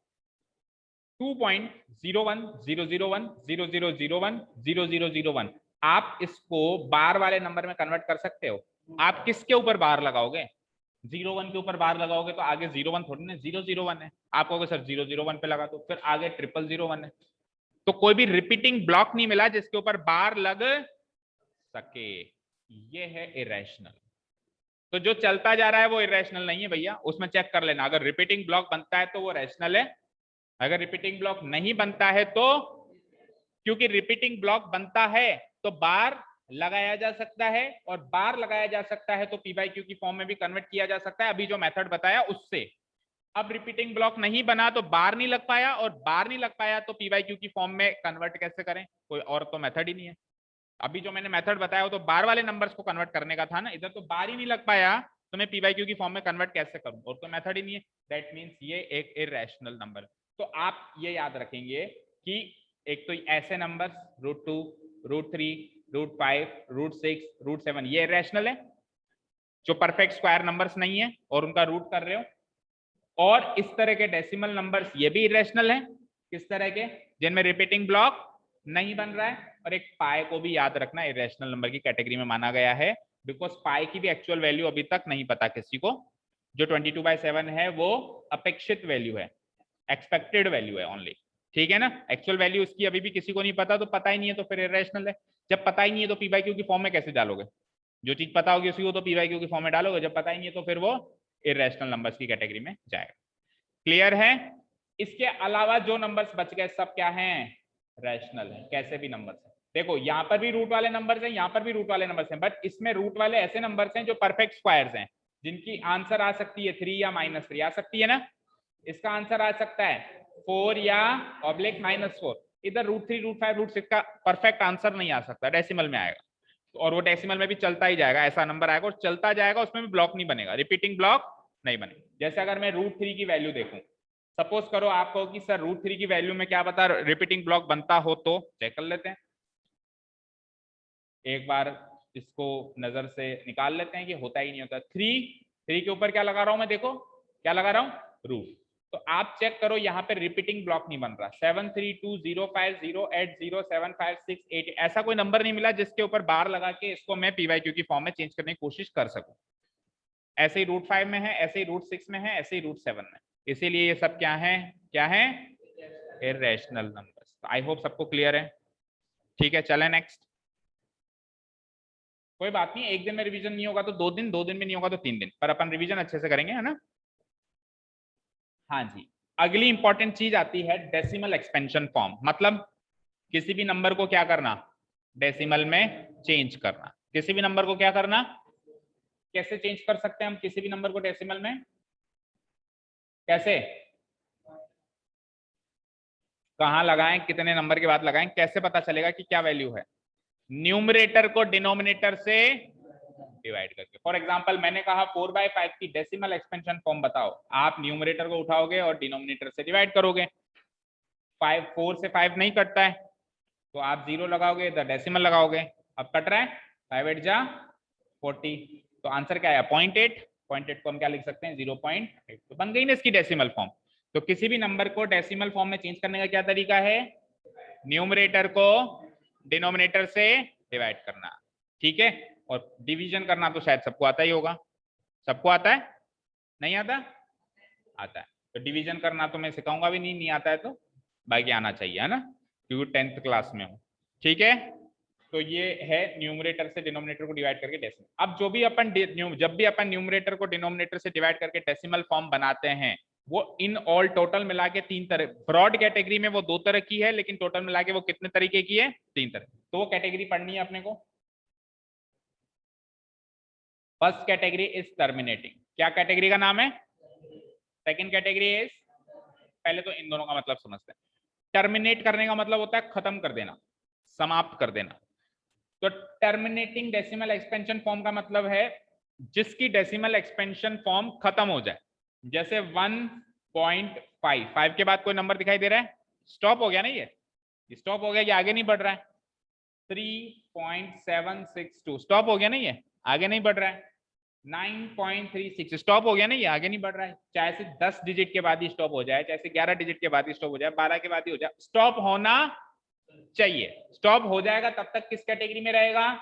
2.0100100010001, आप इसको बार वाले नंबर में कन्वर्ट कर सकते हो। आप किसके ऊपर बार लगाओगे? 01 के ऊपर बार लगाओगे तो आगे 01 थोड़ी ना 001 है, आप कहोगे सर 001 पे लगा दो, फिर आगे 0001 है, तो कोई भी रिपीटिंग ब्लॉक नहीं मिला जिसके ऊपर बार लग सके, ये है इरेशनल। तो जो चलता जा रहा है वो इरेशनल नहीं है भैया, उसमें चेक कर लेना, अगर रिपीटिंग ब्लॉक बनता है तो वो रैशनल है, अगर रिपीटिंग ब्लॉक नहीं बनता है तो, क्योंकि रिपीटिंग ब्लॉक बनता है तो बार लगाया जा सकता है, और बार लगाया जा सकता है तो पी बाई क्यू की फॉर्म में भी कन्वर्ट किया जा सकता है, अभी जो मेथड बताया उससे। अब रिपीटिंग ब्लॉक नहीं बना तो बार नहीं लग पाया, और बार नहीं लग पाया तो पी बाई क्यू की फॉर्म में कन्वर्ट कैसे करें, कोई और तो मेथड ही नहीं है। अभी जो मैंने मेथड बताया वो तो बार वाले नंबर्स को कन्वर्ट करने का था ना, इधर तो बार ही नहीं लग पाया तो मैं पी बाई क्यू की फॉर्म में कन्वर्ट कैसे करूं, और तो मेथड ही नहीं है, दैट मीन्स ये एक इरेशनल नंबर। तो आप ये याद रखेंगे कि एक तो ऐसे नंबर √2 √3 √5 √6 √7 ये इरेशनल है, जो परफेक्ट स्क्वायर नंबर्स नहीं है और उनका रूट कर रहे हो, और इस तरह के डेसिमल नंबर्स ये भी इरेशनल है, किस तरह के? जिनमें रिपीटिंग ब्लॉक नहीं बन रहा है, और एक पाई को भी याद रखना इरेशनल नंबर की कैटेगरी में माना गया है, बिकॉज पाई की भी एक्चुअल वैल्यू अभी तक नहीं पता किसी को, जो 22/7 है वो अपेक्षित वैल्यू है, एक्सपेक्टेड वैल्यू है ओनली। ठीक है ना, एक्चुअल वैल्यू उसकी अभी भी किसी को नहीं पता, तो पता ही नहीं है तो फिर इरेशनल है। जब पता ही नहीं है तो पी बाई क्यू की फॉर्म में कैसे डालोगे? जो चीज पता होगी उसी को तो पी बाई क्यू की फॉर्म में डालोगे, जब पता ही नहीं है तो फिर वो इरेशनल नंबर्स की कैटेगरी में जाएगा। क्लियर है? इसके अलावा जो नंबर्स बच गए सब क्या हैं? रैशनल है, कैसे भी नंबर्स हैं। देखो यहाँ पर भी रूट वाले नंबर्स हैं, यहाँ पर भी रूट वाले नंबर्स हैं, बट इसमें रूट वाले ऐसे नंबर्स हैं जो परफेक्ट स्क्वायर्स हैं, जिनकी आंसर आ सकती है 3 या -3 आ सकती है ना। इसका आंसर आ सकता है 4 या ऑब्लिक -4। इधर √3 √5 √6 का परफेक्ट आंसर नहीं आ सकता, डेसिमल में आएगा, और वो डेसिमल में भी चलता ही जाएगा, ऐसा नंबर आएगा और चलता जाएगा, उसमें भी ब्लॉक नहीं बनेगा, रिपीटिंग ब्लॉक नहीं बनेगा। जैसे अगर मैं √3 की वैल्यू देखूं, सपोज करो आपको कि सर √3 की वैल्यू में क्या पता रिपीटिंग ब्लॉक बनता हो, तो चेक कर लेते हैं एक बार, इसको नजर से निकाल लेते हैं कि होता ही नहीं होता। 3 के ऊपर क्या लगा रहा हूं मैं, देखो क्या लगा रहा हूं, रूट। तो आप चेक करो यहाँ पे रिपीटिंग ब्लॉक नहीं बन रहा। 7 3 2 0 5 0 8 0 7 5 6 8, ऐसा कोई नंबर नहीं मिला जिसके ऊपर बार लगा के इसको मैं पीवाईक्यू की फॉर्म में चेंज करने की कोशिश कर सकूं। ऐसे ही √5 में है, ऐसे ही √6 में है, ऐसे ही √7 में, इसीलिए ये सब क्या है, क्या है, इरेशनल नंबर्स। आई होप सबको क्लियर है। ठीक है, चलें नेक्स्ट। कोई बात नहीं, एक दिन में रिवीजन नहीं होगा तो 2 दिन, 2 दिन में नहीं होगा तो 3 दिन, पर अपन रिवीजन अच्छे से करेंगे, है ना। हाँ जी, अगली इंपॉर्टेंट चीज आती है डेसिमल एक्सपेंशन फॉर्म। मतलब किसी भी नंबर को क्या करना, डेसिमल में चेंज करना। किसी भी नंबर को क्या करना, कैसे चेंज कर सकते हैं हम किसी भी नंबर को डेसिमल में, कैसे, कहाँ लगाएं, कितने नंबर के बाद लगाएं, कैसे पता चलेगा कि क्या वैल्यू है? न्यूमरेटर को डिनोमिनेटर से डिवाइड करके। फॉर एग्जांपल मैंने कहा 4/5 की डेसिमल एक्सपेंशन फॉर्म बताओ, आप न्यूमरेटर को उठाओगे और डिनोमिनेटर से डिवाइड करोगे। 4 से 5 नहीं कटता है तो आप 0 लगाओगे, इधर डेसिमल लगाओगे। अब कट रहा है, 5 8 जा 40, तो आंसर क्या है 0.8। 0.8 को हम क्या लिख सकते हैं, 0.8। तो बन गई ना इसकी डेसिमल फॉर्म। तो किसी भी नंबर को डेसिमल फॉर्म में चेंज करने का क्या तरीका है, न्यूमरेटर को डिनोमिनेटर से डिवाइड करना, ठीक है। और डिवीजन करना तो शायद सबको आता ही होगा, सबको आता है, नहीं आता, आता है। तो डिवीजन करना तो मैं सिखाऊंगा भी नहीं, नहीं आता है तो बाकी आना चाहिए, है ना, क्योंकि 10th क्लास में हूँ, ठीक है। तो ये है न्यूमरेटर से डिनोमिनेटर को डिवाइड करके डेसिमल। अब जो भी अपन जब भी अपन न्यूमरेटर को डिनोमिनेटर से डिवाइड करके डेसिमल फॉर्म बनाते हैं, वो इन ऑल टोटल मिला के 3 तरह, ब्रॉड कैटेगरी में वो 2 तरह की है, लेकिन टोटल मिला के वो कितने तरीके की है, 3 तरह। तो वो कैटेगरी पढ़नी है अपने को। First category is terminating. क्या कैटेगरी का नाम है? सेकंड कैटेगरी इज, पहले तो इन दोनों का मतलब समझते हैं। टर्मिनेट करने का मतलब होता है खत्म कर देना, समाप्त कर देना। तो टर्मिनेटिंग डेसिमल एक्सपेंशन फॉर्म का मतलब है जिसकी डेसिमल एक्सपेंशन फॉर्म खत्म हो जाए। जैसे 1.5, 5 के बाद कोई नंबर दिखाई दे रहा है, स्टॉप हो गया ना, ये स्टॉप हो गया, ये आगे नहीं बढ़ रहा है। 3.762 स्टॉप हो गया ना, ये आगे नहीं बढ़ रहा है। 9.36 स्टॉप हो गया ना, ये आगे नहीं बढ़ रहा है। चाहे से 10 डिजिट के बाद ही स्टॉप हो जाए, चाहे से 11 डिजिट के बाद ही स्टॉप हो जाए, 12 के बाद ही हो जाए, स्टॉप होना चाहिए। स्टॉप हो जाएगा तब तक किस कैटेगरी में रहेगा,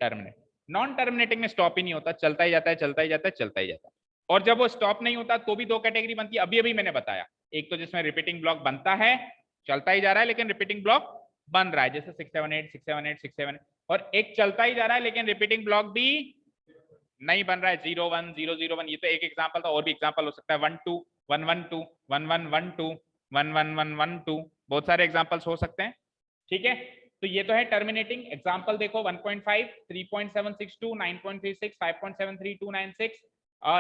टर्मिनेट। नॉन टर्मिनेटिंग में स्टॉप ही नहीं होता, चलता ही जाता है, चलता ही जाता है, चलता ही जाता है। और जब वो स्टॉप नहीं होता तो भी 2 कैटेगरी बनती है, अभी अभी मैंने बताया। एक तो जिसमें रिपीटिंग ब्लॉक बनता है, चलता ही जा रहा है लेकिन रिपीटिंग ब्लॉक बन रहा है, जैसे 6 7 8 6 7 8 6 7, और एक चलता ही जा रहा है लेकिन रिपीटिंग ब्लॉक भी नहीं बन रहा है, 0 1 0 0 1। ये तो एक एग्जांपल था, और भी एग्जांपल हो सकता है, 1 2 1 1 2 1 1 1 2 1 1 1 1 2, बहुत सारे एग्जांपल्स हो सकते हैं, ठीक है। तो ये तो है टर्मिनेटिंग। एग्जांपल देखो 1.5 3.762 9.36 5.73296,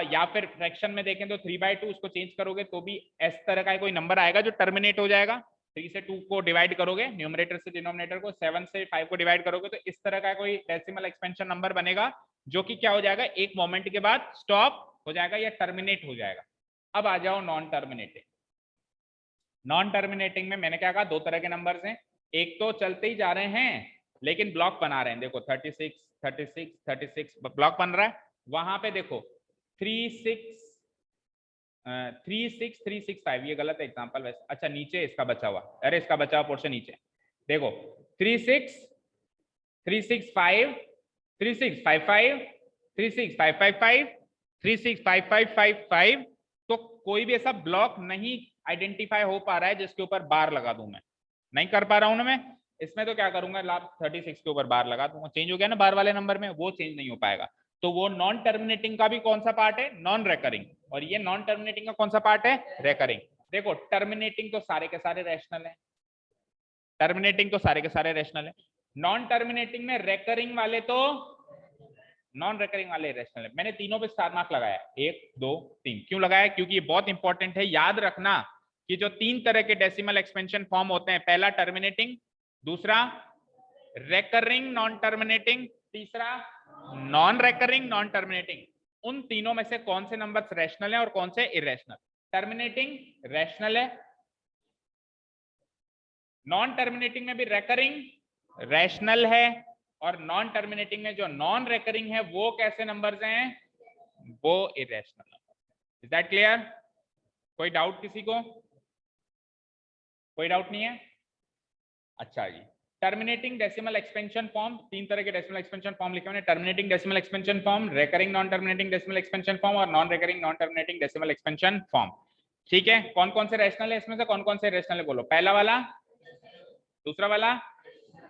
या फिर फ्रैक्शन में देखें तो 3/2, उसको चेंज करोगे तो भी इस तरह का कोई नंबर आएगा जो टर्मिनेट हो जाएगा। 3 से 2 को डिवाइड करोगे, न्यूमरेटर से डिनोमिनेटर को, 7 से 5 को डिवाइड करोगे तो इस तरह का कोई डेसिमल एक्सपेंशन नंबर बनेगा जो कि क्या हो जाएगा, एक मोमेंट के बाद स्टॉप हो जाएगा या टर्मिनेट हो जाएगा। अब आ जाओ नॉन टर्मिनेटिंग। नॉन टर्मिनेटिंग में मैंने क्या कहा, 2 तरह के नंबर्स हैं। एक तो चलते ही जा रहे हैं लेकिन ब्लॉक बना रहे हैं, देखो 36 36 36 ब्लॉक बन रहा है। वहां पे देखो 36365, ये गलत है एग्जांपल वैसे, अच्छा नीचे इसका बचा हुआ, अरे इसका बचा हुआ पोर्शन नीचे देखो, 36 365 3655 36555 365555, तो कोई भी ऐसा ब्लॉक नहीं आइडेंटिफाई हो पा रहा है जिसके ऊपर बार लगा दूं मैं, नहीं कर पा रहा हूं ना मैं। इसमें तो क्या करूंगा, लाभ 36 के ऊपर बार लगा दूंगा, चेंज हो गया ना बार वाले नंबर में, वो चेंज नहीं हो पाएगा। तो वो नॉन टर्मिनेटिंग का भी कौन सा पार्ट है, नॉन रेकरिंग, और ये नॉन टर्मिनेटिंग का कौन सा पार्ट है, रेकरिंग। देखो टर्मिनेटिंग तो सारे के सारे रैशनल है, टर्मिनेटिंग तो सारे के सारे रैशनल है, नॉन टर्मिनेटिंग में रेकरिंग वाले तो नॉन रेकरिंग वाले रैशनल है। मैंने तीनों पे स्टार मार्क लगाया, 1 2 3। क्यों लगाया, क्योंकि ये बहुत इंपॉर्टेंट है, याद रखना कि जो 3 तरह के डेसिमल एक्सपेंशन फॉर्म होते हैं, पहला टर्मिनेटिंग, दूसरा रेकरिंग नॉन टर्मिनेटिंग, तीसरा नॉन रेकरिंग नॉन टर्मिनेटिंग। उन तीनों में से कौन से नंबर्स रैशनल है और कौन से इरेशनल। टर्मिनेटिंग रैशनल है, नॉन टर्मिनेटिंग में भी रेकरिंग रैशनल है, और नॉन टर्मिनेटिंग में जो नॉन रेकरिंग है वो कैसे नंबर्स हैं, वो irrational number. Is that clear? कोई डाउट किसी को? कोई डाउट नहीं है? अच्छा जी, टर्मिनेटिंग डेसिमल एक्सपेंशन फॉर्म, 3 तरह के डेसिमल एक्सपेंशन फॉर्म लिखे हुए हैं, terminating decimal expansion form, recurring non terminating decimal expansion form और non recurring non terminating decimal expansion form. ठीक है, कौन कौन से रैशनल है इसमें से, कौन कौन से रैशनल है बोलो। पहला वाला, दूसरा वाला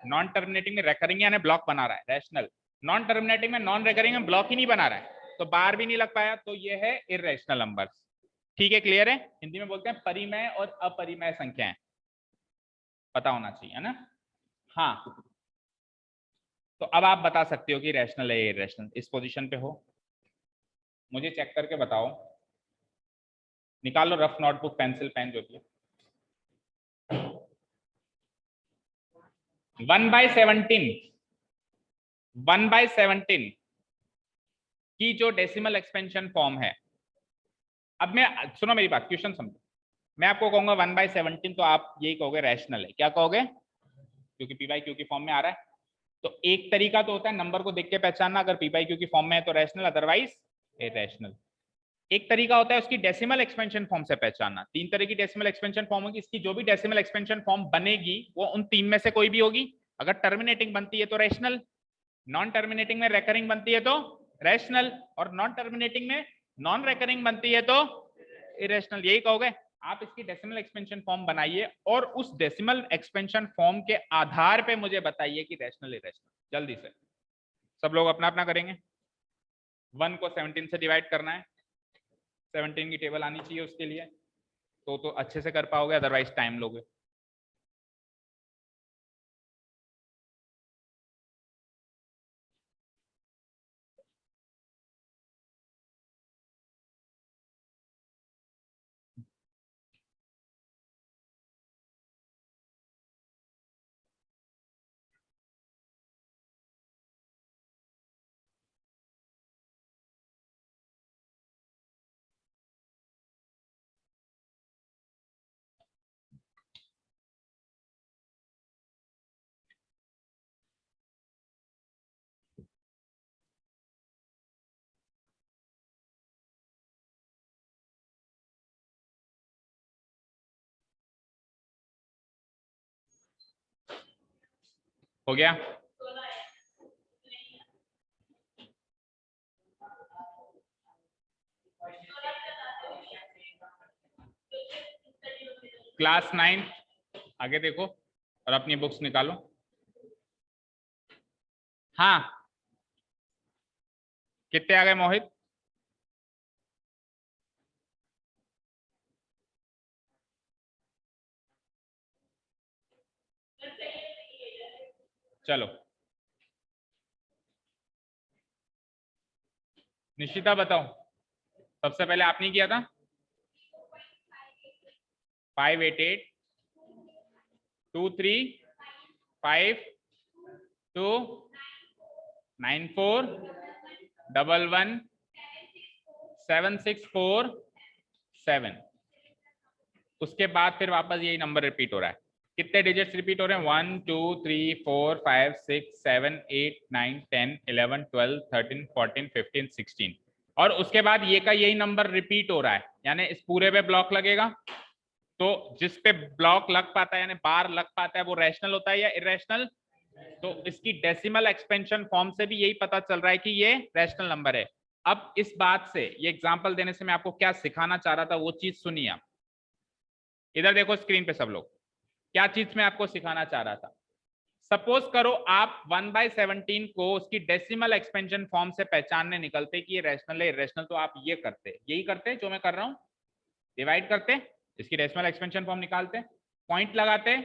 नॉन टर्मिनेटिंग में रेकरिंग यानी ब्लॉक बना रहा है रैशनल, नॉन टर्मिनेटिंग में नॉन रेकरिंग में ब्लॉक ही नहीं बना रहा है, तो बार भी नहीं लग पाया, तो ये है इरेशनल नंबर। ठीक है, क्लियर है? हिंदी में बोलते हैं परिमेय और अपरिमेय संख्याएं, पता होना चाहिए, है ना? हाँ, तो अब आप बता सकते हो कि रैशनल है या इरेशनल। इस पोजीशन पे हो, मुझे चेक करके बताओ, निकालो रफ नोटबुक पेंसिल पेन जो भी है। 1/17 1/17 की जो डेसिमल एक्सपेंशन फॉर्म है, अब मैं, सुनो मेरी बात, क्वेश्चन समझो। मैं आपको कहूंगा 1/17, तो आप यही कहोगे रैशनल है, क्या कहोगे, क्योंकि पी बाई क्यू की फॉर्म में आ रहा है। तो एक तरीका तो होता है नंबर को देख के पहचानना, अगर पी बाई क्यू की फॉर्म में है तो रैशनल, अदरवाइज इरेशनल। एक तरीका होता है उसकी डेसिमल एक्सपेंशन फॉर्म से पहचानना। 3 तरह की डेसिमल एक्सपेंशन फॉर्म होगी, इसकी जो भी डेसिमल एक्सपेंशन फॉर्म बनेगी वो उन 3 में से कोई भी होगी। अगर टर्मिनेटिंग बनती है तो रैशनल, नॉन टर्मिनेटिंग में रेकरिंग बनती है तो रैशनल, और नॉन टर्मिनेटिंग में नॉन रेकरिंग बनती है तो इरेशनल। यही कहोगे। आप इसकी डेसिमल एक्सपेंशन फॉर्म बनाइए और उस डेसिमल एक्सपेंशन फॉर्म के आधार पे मुझे बताइए कि रैशनल इरेशनल। जल्दी से सब लोग अपना अपना करेंगे। 1 को 17 से डिवाइड करना है, 17 की टेबल आनी चाहिए उसके लिए, तो अच्छे से कर पाओगे, अदरवाइज टाइम लोगे। हो गया? क्लास 9 आगे देखो और अपनी बुक्स निकालो। हाँ, कितने आ गए मोहित? चलो निशिता बताओ, सबसे पहले आपने किया था 588 23 5 2 94 11 7647। उसके बाद फिर वापस यही नंबर रिपीट हो रहा है। कितने डिजिट्स रिपीट हो रहे हैं? 1 2 3 4 5 6 7 8 9 10 11 12 13 14 15 16, और उसके बाद ये का यही नंबर रिपीट हो रहा है, यानी इस पूरे पे ब्लॉक लगेगा। तो जिस पे ब्लॉक लग पाता है यानी बार लग पाता है वो रैशनल होता है या इरेशनल। तो इसकी डेसिमल एक्सपेंशन फॉर्म से भी यही पता चल रहा है कि ये रैशनल नंबर है। अब इस बात से, ये एग्जांपल देने से मैं आपको क्या सिखाना चाह रहा था वो चीज सुनिए आप। इधर देखो स्क्रीन पे सब लोग, क्या चीज मैं आपको सिखाना चाह रहा था। सपोज करो आप 1/17 को उसकी डेसिमल एक्सपेंशन फॉर्म से पहचानने निकलते कि ये रैशनल है इरेशनल, तो आप ये करते, यही करते जो मैं कर रहा हूं, डिवाइड करते, इसकी डेसिमल एक्सपेंशन फॉर्म निकालते, पॉइंट लगाते,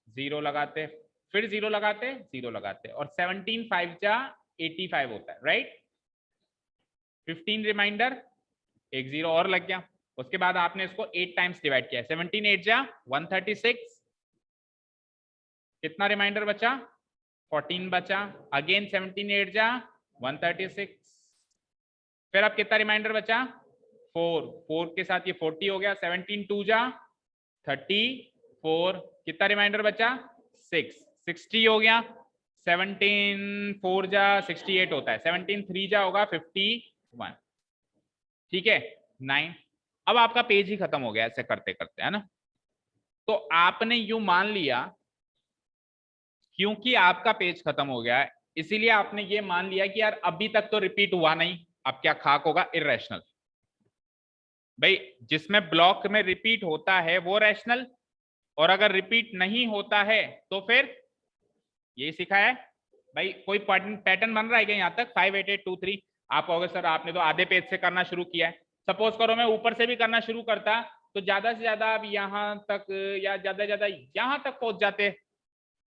0 लगाते, फिर 0 लगाते, 0 लगाते, और 17 5 जा 85 होता है, राइट। 15 रिमाइंडर, एक 0 और लग गया। उसके बाद आपने इसको 8 टाइम्स डिवाइड किया, 17 8 जा 136, कितना रिमाइंडर बचा, 14 बचा, अगेन 17 8 जा 136, फिर अब कितना रिमाइंडर बचा, 4 के साथ ये 40 हो गया, 17 2 जा 34, कितना रिमाइंडर बचा, 6, 60 हो गया, 17 4 जा 68 होता है, 17 3 जा होगा 51, ठीक है 9। अब आपका पेज ही खत्म हो गया ऐसे करते करते, है ना। तो आपने यूं मान लिया, क्योंकि आपका पेज खत्म हो गया है इसीलिए आपने ये मान लिया कि यार अभी तक तो रिपीट हुआ नहीं, अब क्या खाक होगा, इरेशनल। भाई जिसमें ब्लॉक में रिपीट होता है वो रैशनल, और अगर रिपीट नहीं होता है तो फिर यही सिखाया है। भाई कोई पैटर्न बन रहा है क्या यहाँ तक, 5 8 8 2 3, आप कहोगे सर आपने तो आधे पेज से करना शुरू किया है। सपोज करो मैं ऊपर से भी करना शुरू करता तो ज्यादा से ज्यादा आप यहाँ तक या ज्यादा ज्यादा यहाँ तक पहुंच जाते,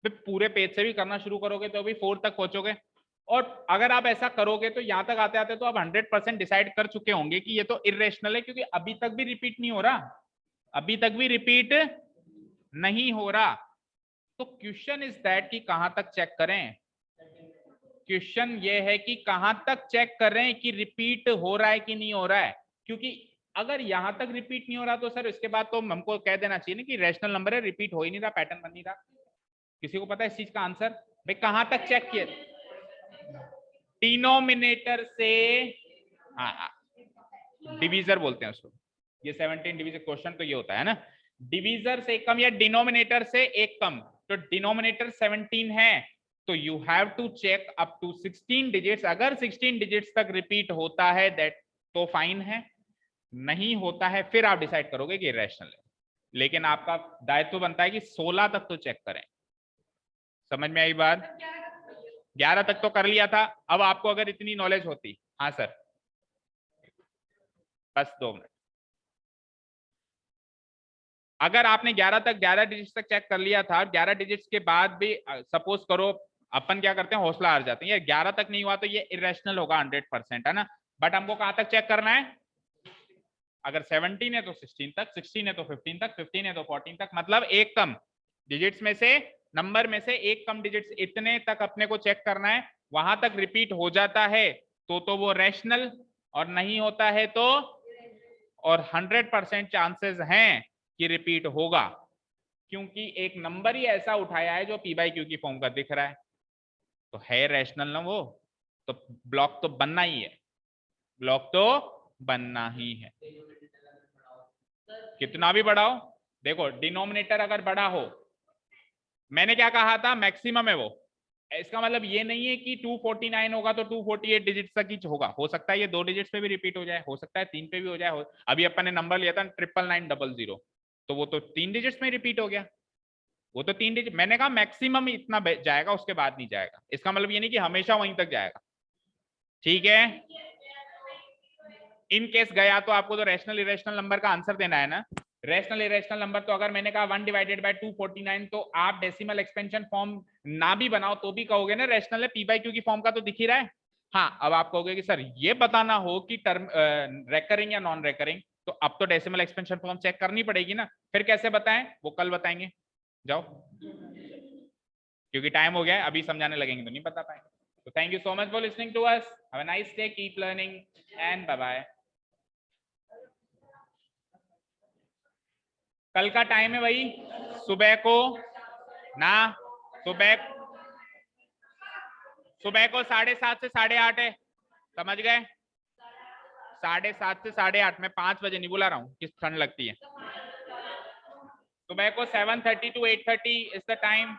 पूरे पेज से भी करना शुरू करोगे तो भी 4 तक पहुंचोगे। और अगर आप ऐसा करोगे तो यहाँ तक आते आते तो आप 100% डिसाइड कर चुके होंगे कि ये तो इरेशनल है, क्योंकि अभी तक भी रिपीट नहीं हो रहा, अभी तक भी रिपीट नहीं हो रहा। तो क्वेश्चन इज दैट कि कहां तक चेक करें, क्वेश्चन ये है कि कहां तक चेक करें कि रिपीट हो रहा है कि नहीं हो रहा है। क्योंकि अगर यहां तक रिपीट नहीं हो रहा तो सर इसके बाद तो हमको कह देना चाहिए ना कि रैशनल नंबर है, रिपीट हो ही नहीं रहा, पैटर्न बन नहीं रहा। किसी को पता है इस चीज का आंसर, भाई कहां तक चेक किया, डिनोमिनेटर से, हाँ डिवीजर बोलते हैं उसको, ये 17 डिवीजर क्वेश्चन तो ये होता है ना, डिवीजर से एक कम या डिनोमिनेटर से एक कम, तो डिनोमिनेटर 17 है तो you have to check up to 16 digits, अगर 16 डिजिट्स तक रिपीट होता है दैट तो फाइन है, नहीं होता है फिर आप डिसाइड करोगे कि रैशनल है। लेकिन आपका दायित्व बनता है कि 16 तक तो चेक करें। समझ में आई बात, 11 तक तो कर लिया था, अब आपको अगर इतनी नॉलेज होती, हाँ सर बस 2 मिनट, अगर आपने 11 तक 11 डिजिट्स तक चेक कर लिया था, 11 डिजिट्स के बाद भी सपोज करो, अपन क्या करते हैं हौसला हार जाते हैं, ये 11 तक नहीं हुआ तो ये इरेशनल होगा 100%, है ना। बट हमको कहां तक चेक करना है, अगर 17 है तो 16 तक, 16 है तो 15 तक, 15 है तो 14 तक, मतलब एक कम डिजिट्स में से, नंबर में से एक कम डिजिट्स, इतने तक अपने को चेक करना है। वहां तक रिपीट हो जाता है तो वो रैशनल, और नहीं होता है तो, और 100% चांसेस हैं कि रिपीट होगा, क्योंकि एक नंबर ही ऐसा उठाया है जो p/q की फॉर्म का दिख रहा है, तो है रैशनल ना वो, तो ब्लॉक तो बनना ही है, ब्लॉक तो बनना ही है, कितना भी बढ़ाओ। देखो डिनोमिनेटर अगर बड़ा हो, मैंने क्या कहा था मैक्सिमम है वो, इसका मतलब ये नहीं है कि 249 होगा तो 248 डिजिट तक ही होगा, हो सकता है ये 2 डिजिट्स पे भी रिपीट हो जाए, हो सकता है 3 पे भी हो जाए, अभी अपन ने नंबर लिया था 99900, तो वो तो 3 डिजिट्स में रिपीट हो गया, वो तो 3 डिजिट, मैंने कहा मैक्सिमम इतना जाएगा उसके बाद नहीं जाएगा, इसका मतलब ये नहीं कि हमेशा वहीं तक जाएगा, ठीक है। इन केस गया तो आपको तो रैशनल इरेशनल नंबर का आंसर देना है ना, रैशनल इरेशनल नंबर, तो अगर मैंने कहा 1/249 तो आप डेसिमल एक्सपेंशन फॉर्म ना भी बनाओ तो भी कहोगे ना रैशनल है, p/q की फॉर्म का तो दिख ही रहा है। हाँ अब आप कहोगे कि सर ये बताना हो कि टर्म रेकरिंग या नॉन रेकरिंग, तो अब तो डेसिमल एक्सपेंशन फॉर्म चेक करनी पड़ेगी ना, फिर कैसे बताएं वो कल बताएंगे, जाओ, क्योंकि टाइम हो गया है, अभी समझाने लगेंगे तो नहीं बता पाएंगे। तो thank you so much for listening to us, have a nice day, keep learning and bye bye. कल का टाइम है भाई सुबह को ना, सुबह को 7:30 से 8:30 है, समझ गए, 7:30 से 8:30, मैं 5 बजे नहीं बुला रहा हूँ, किस ठंड लगती है। सुबह को 7:30 to 8:30 इज द टाइम।